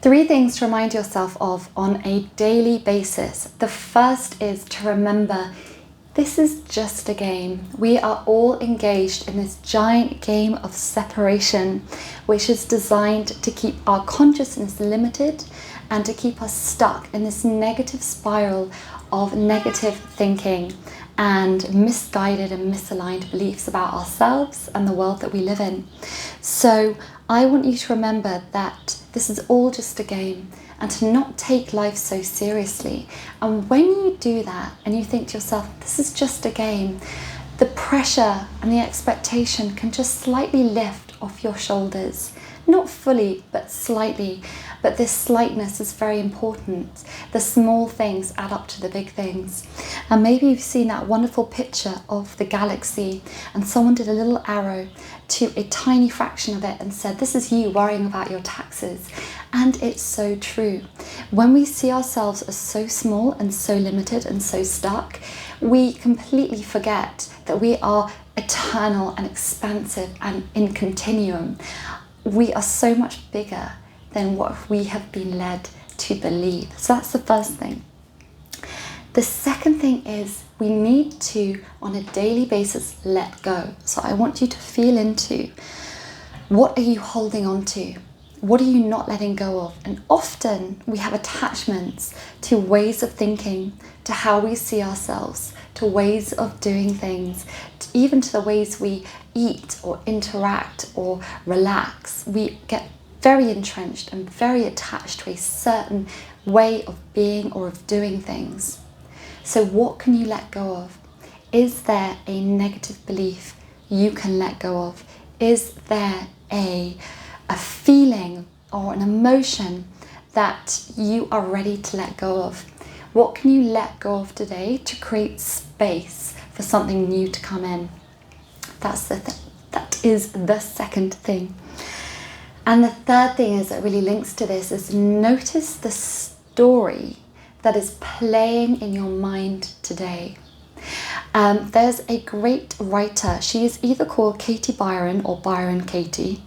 3 things to remind yourself of on a daily basis. The first is to remember this is just a game. We are all engaged in this giant game of separation, which is designed to keep our consciousness limited and to keep us stuck in this negative spiral of negative thinking and misguided and misaligned beliefs about ourselves and the world that we live in. So I want you to remember that this is all just a game and to not take life so seriously. And when you do that and you think to yourself, this is just a game, the pressure and the expectation can just slightly lift off your shoulders. Not fully, but slightly. But this slightness is very important. The small things add up to the big things. And maybe you've seen that wonderful picture of the galaxy and someone did a little arrow to a tiny fraction of it and said, this is you worrying about your taxes. And it's so true. When we see ourselves as so small and so limited and so stuck, we completely forget that we are eternal and expansive and in continuum. We are so much bigger than what we have been led to believe. So that's the first thing. The second thing is we need to, on a daily basis, let go. So I want you to feel into, what are you holding on to? What are you not letting go of? And often we have attachments to ways of thinking, to how we see ourselves, to ways of doing things, even to the ways we eat or interact or relax. We get very entrenched and very attached to a certain way of being or of doing things. So what can you let go of? Is there a negative belief you can let go of? Is there a feeling or an emotion that you are ready to let go of? What can you let go of today to create space for something new to come in? That is the second thing. And the third thing is that really links to this is notice the story that is playing in your mind today. There's a great writer. She is either called Katie Byron or Byron Katie.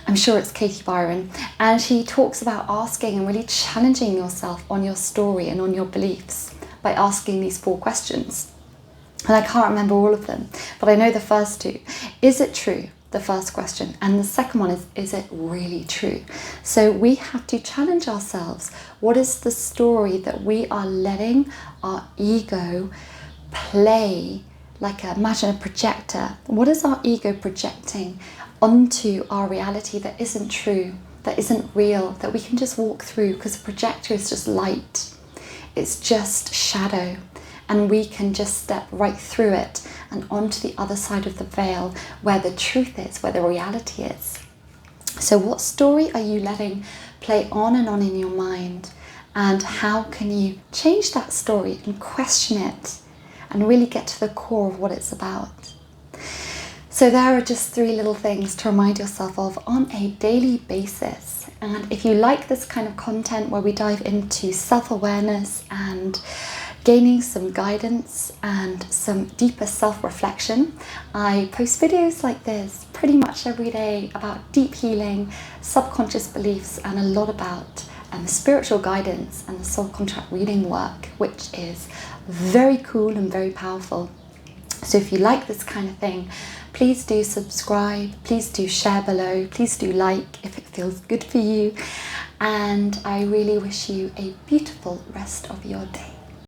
I'm sure it's Katie Byron. And she talks about asking and really challenging yourself on your story and on your beliefs by asking these 4 questions. And I can't remember all of them, but I know the first 2. Is it true? The first question. And the second one is it really true? So we have to challenge ourselves. What is the story that we are letting our ego play? Imagine a projector. What is our ego projecting onto our reality that isn't true, that isn't real, that we can just walk through, because a projector is just light. It's just shadow. And we can just step right through it and onto the other side of the veil where the truth is, where the reality is. So what story are you letting play on and on in your mind? And how can you change that story and question it and really get to the core of what it's about? So there are just 3 little things to remind yourself of on a daily basis. And if you like this kind of content where we dive into self-awareness and gaining some guidance and some deeper self-reflection, I post videos like this pretty much every day about deep healing, subconscious beliefs, and a lot about spiritual guidance and the soul contract reading work, which is very cool and very powerful. So if you like this kind of thing, please do subscribe, please do share below, please do like if it feels good for you, and I really wish you a beautiful rest of your day.